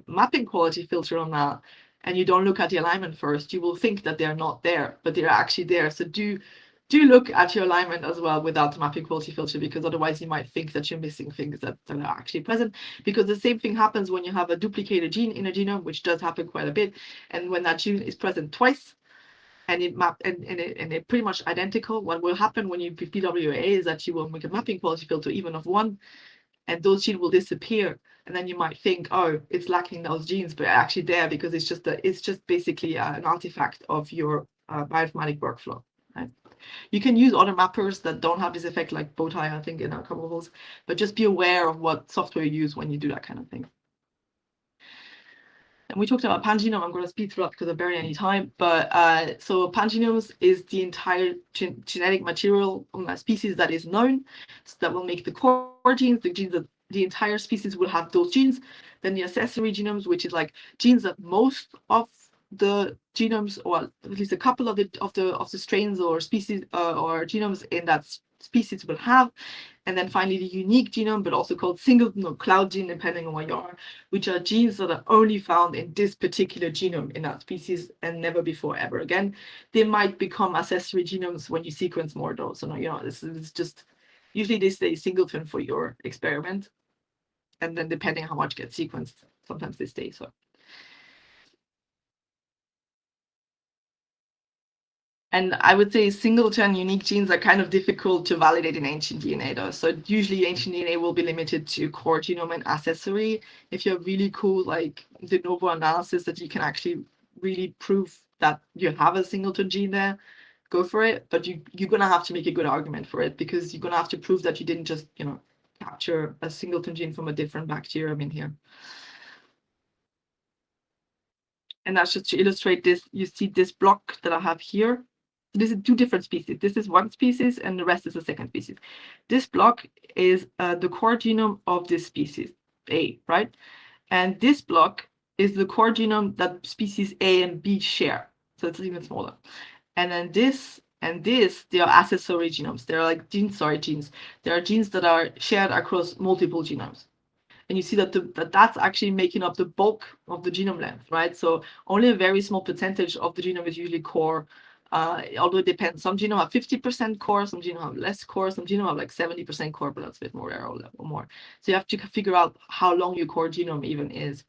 mapping quality filter on that, and you don't look at the alignment first, you will think that they're not there, but they're actually there. So do look at your alignment as well without the mapping quality filter, because otherwise you might think that you're missing things that are actually present. Because the same thing happens when you have a duplicated gene in a genome, which does happen quite a bit. And when that gene is present twice, and it's pretty much identical, what will happen when you BWA is that you will make a mapping quality filter even of one, and those genes will disappear. And then you might think, oh, it's lacking those genes, but actually there because it's just basically an artifact of your bioinformatic workflow. Right? You can use other mappers that don't have this effect, like Bowtie, I think, in a couple of those, but just be aware of what software you use when you do that kind of thing. And we talked about pangenome. I'm going to speed through that because I barely any time. But so pangenomes is the entire genetic material on a species that is known. So that will make the core genes, the genes that the entire species will have those genes. Then the accessory genomes, which is like genes that most of the genomes, or at least a couple of the strains or species or genomes in that species will have. And then finally the unique genome, but also called singleton or cloud gene, depending on where you are, which are genes that are only found in this particular genome in that species and never before ever again. They might become accessory genomes when you sequence more of those. So no, you know, this is just usually they stay singleton for your experiment, and then depending on how much gets sequenced, sometimes they stay. So. And I would say singleton unique genes are kind of difficult to validate in ancient DNA though. So usually ancient DNA will be limited to core genome and accessory. If you have really cool like de novo analysis that you can actually really prove that you have a singleton gene there, go for it. But you're gonna have to make a good argument for it, because you're gonna have to prove that you didn't just, you know, capture a singleton gene from a different bacterium in here. And that's just to illustrate this. You see this block that I have here. This is two different species. This is one species and the rest is a second species. This block is the core genome of this species, A, right? And this block is the core genome that species A and B share. So it's even smaller. And then this and this, they are accessory genomes. They're like genes. There are genes that are shared across multiple genomes. And you see that that's actually making up the bulk of the genome length, right? So only a very small percentage of the genome is usually core. Although it depends. Some genome have 50% core, some genome have less core, some genome have like 70% core, but that's a bit more rare or more. So you have to figure out how long your core genome even is.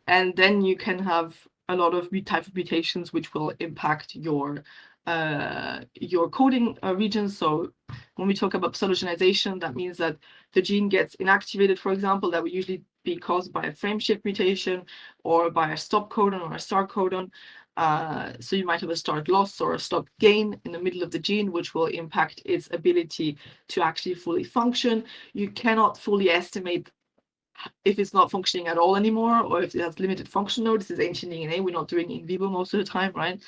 And then you can have a lot of type of mutations which will impact your coding regions. So when we talk about pseudogenization, that means that the gene gets inactivated, for example. That would usually be caused by a frameshift mutation or by a stop codon or a start codon. So you might have a start loss or a stop gain in the middle of the gene, which will impact its ability to actually fully function. You cannot fully estimate if it's not functioning at all anymore, or if it has limited function. No, this is ancient DNA. We're not doing in vivo most of the time, right?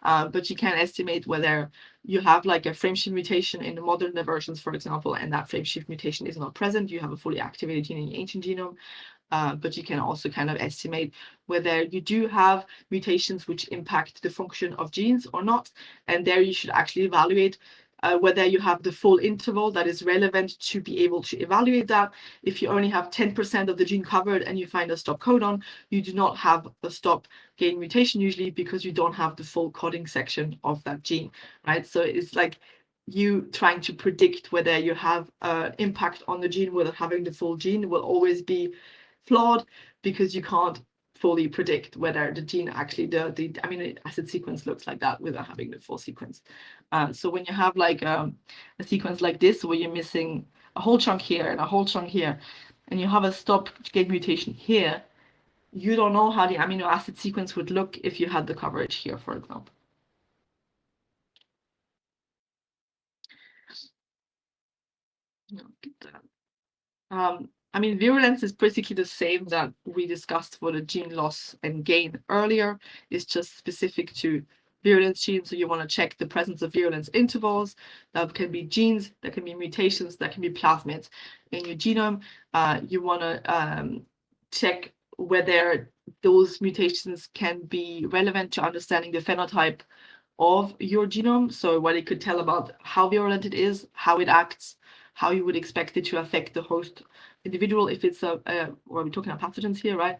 But you can estimate whether you have like a frameshift mutation in the modern versions, for example, and that frameshift mutation is not present. You have a fully activated gene in the ancient genome. But you can also kind of estimate whether you do have mutations which impact the function of genes or not. And there you should actually evaluate whether you have the full interval that is relevant to be able to evaluate that. If you only have 10% of the gene covered and you find a stop codon, you do not have a stop gain mutation usually, because you don't have the full coding section of that gene, right? So it's like you trying to predict whether you have impact on the gene without having the full gene will always be flawed, because you can't fully predict whether the gene actually the amino acid sequence looks like that without having the full sequence. So when you have like a sequence like this where you're missing a whole chunk here and a whole chunk here, and you have a stop gain mutation here, you don't know how the amino acid sequence would look if you had the coverage here, for example. I mean, virulence is basically the same that we discussed for the gene loss and gain earlier. It's just specific to virulence genes. So you want to check the presence of virulence intervals. That can be genes, that can be mutations, that can be plasmids in your genome. You want to check whether those mutations can be relevant to understanding the phenotype of your genome. So what it could tell about how virulent it is, how it acts, how you would expect it to affect the host individual if it's or we're talking about pathogens here, right?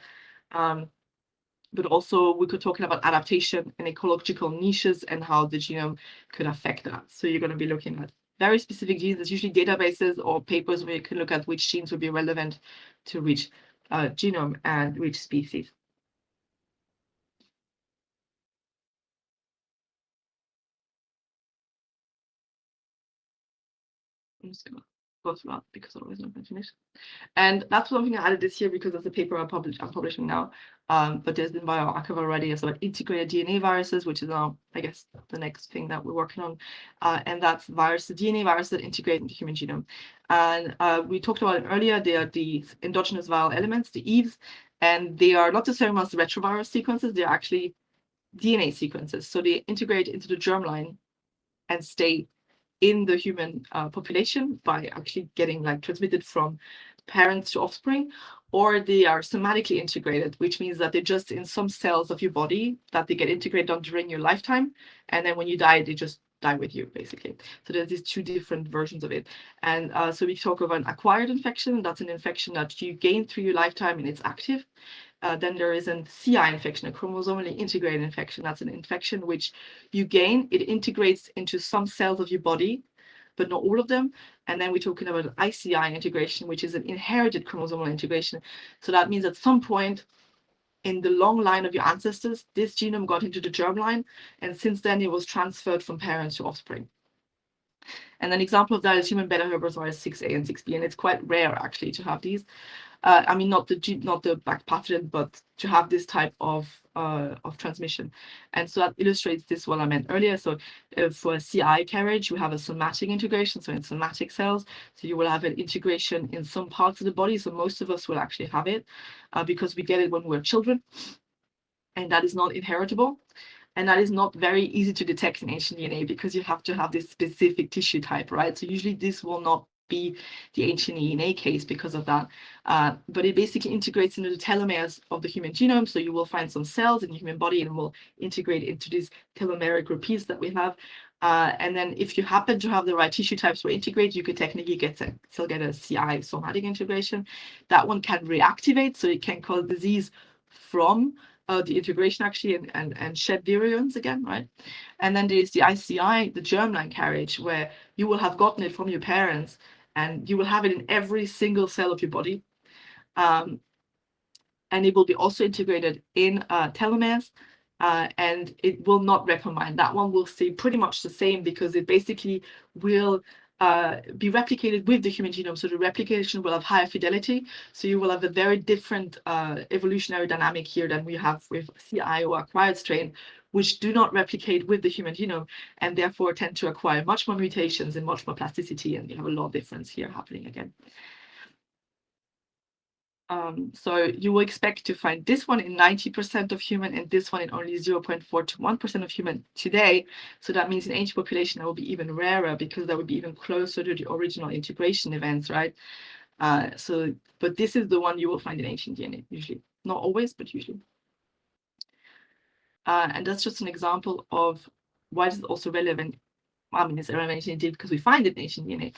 But also we could talking about adaptation and ecological niches and how the genome could affect that. So you're going to be looking at very specific genes. There's usually databases or papers where you can look at which genes would be relevant to which genome and which species. I'm just going to go through that because otherwise I'm not going to finish. And that's something I added this year because of the paper I'm publishing now. But there's been bioarchive already. It's about integrated DNA viruses, which is now, I guess, the next thing that we're working on. And that's DNA viruses that integrate into the human genome. And we talked about it earlier. They are the endogenous viral elements, the EVEs, and they are not the same as the retrovirus sequences. They're actually DNA sequences. So they integrate into the germline and stay in the human population by actually getting like transmitted from parents to offspring, or they are somatically integrated, which means that they're just in some cells of your body that they get integrated on during your lifetime, and then when you die, they just die with you, basically. So there's these two different versions of it. And so we talk about an acquired infection. That's an infection that you gain through your lifetime and it's active. Then there is a CI infection, a chromosomally integrated infection. That's an infection which you gain. It integrates into some cells of your body, but not all of them. And then we're talking about an ICI integration, which is an inherited chromosomal integration. So that means at some point in the long line of your ancestors, this genome got into the germline, and since then it was transferred from parents to offspring. And an example of that is human beta herpesvirus 6A and 6B, and it's quite rare actually to have these. I mean, not the back pathogen, but to have this type of transmission. And so that illustrates this what I meant earlier. So for a CI carriage, you have a somatic integration, so in somatic cells. So you will have an integration in some parts of the body. So most of us will actually have it because we get it when we're children. And that is not inheritable. And that is not very easy to detect in ancient DNA because you have to have this specific tissue type, right? So usually this will not be the ancient DNA case because of that. But it basically integrates into the telomeres of the human genome. So you will find some cells in the human body and it will integrate into these telomeric repeats that we have. And then if you happen to have the right tissue types to integrate, you could technically still get a CI somatic integration. That one can reactivate, so it can cause disease from the integration actually and shed virulence again, right? And then there's the ICI, the germline carriage, where you will have gotten it from your parents and you will have it in every single cell of your body. And it will be also integrated in telomeres, and it will not recombine. That one will stay pretty much the same because it basically will be replicated with the human genome. So the replication will have higher fidelity. So you will have a very different evolutionary dynamic here than we have with CI or acquired strain, which do not replicate with the human genome and therefore tend to acquire much more mutations and much more plasticity. And you have a lot of difference here happening again. So you will expect to find this one in 90% of human and this one in only 0.4 to 1% of human today. So that means in ancient population, that will be even rarer because that would be even closer to the original integration events, right? But this is the one you will find in ancient DNA, usually. Not always, but usually. And that's just an example of why this is also relevant. I mean, it's relevant indeed because we find it in ancient DNA.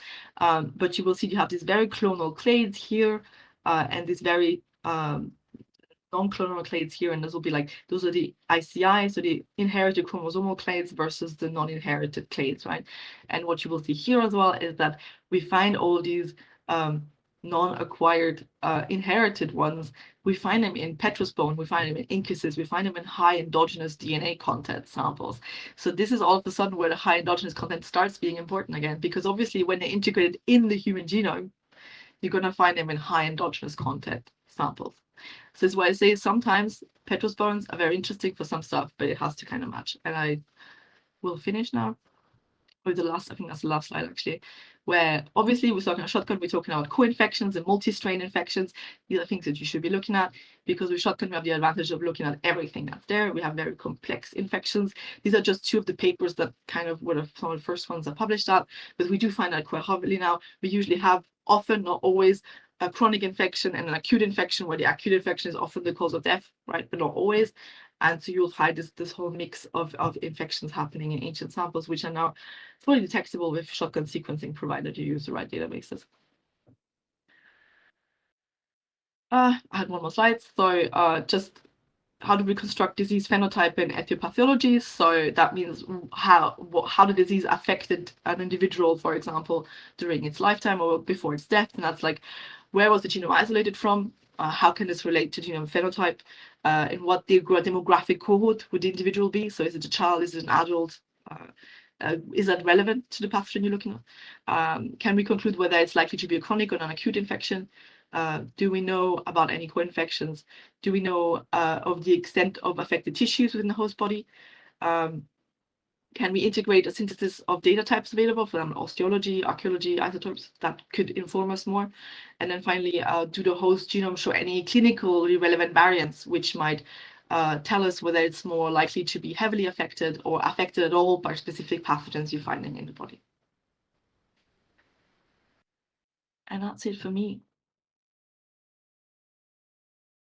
But you will see you have these very clonal clades here and these very non-clonal clades here, and those will be like, those are the ICI, so the inherited chromosomal clades versus the non-inherited clades, right? And what you will see here as well is that we find all these non-acquired inherited ones. We find them in petrous bone, we find them in incuses, we find them in high endogenous DNA content samples. So this is all of a sudden where the high endogenous content starts being important again, because obviously when they're integrated in the human genome, you're going to find them in high endogenous content samples. So this is why I say sometimes petrous bones are very interesting for some stuff, but it has to kind of match. And I will finish now with the last, I think that's the last slide actually, where obviously we're talking about shotgun, we're talking about co-infections and multi-strain infections. These are things that you should be looking at, because with shotgun we have the advantage of looking at everything that's there. We have very complex infections. These are just two of the papers that kind of were some of the first ones that published that, but we do find out quite heavily now. We usually have, often, not always, a chronic infection and an acute infection, where the acute infection is often the cause of death, right? But not always. And so you'll find this whole mix of infections happening in ancient samples, which are now fully detectable with shotgun sequencing, provided you use the right databases. I had one more slide. So just how do we construct disease phenotype and ethiopathology? So that means how the disease affected an individual, for example, during its lifetime or before its death. And that's like, where was the genome isolated from? How can this relate to genome phenotype? In what demographic cohort would the individual be? So is it a child? Is it an adult? Is that relevant to the pathogen you're looking at? Can we conclude whether it's likely to be a chronic or non-acute infection? Do we know about any co-infections? Do we know of the extent of affected tissues within the host body? Can we integrate a synthesis of data types available, for example, osteology, archaeology, isotopes, that could inform us more? And then finally, do the host genome show any clinically relevant variants, which might tell us whether it's more likely to be heavily affected or affected at all by specific pathogens you're finding in the body? And that's it for me.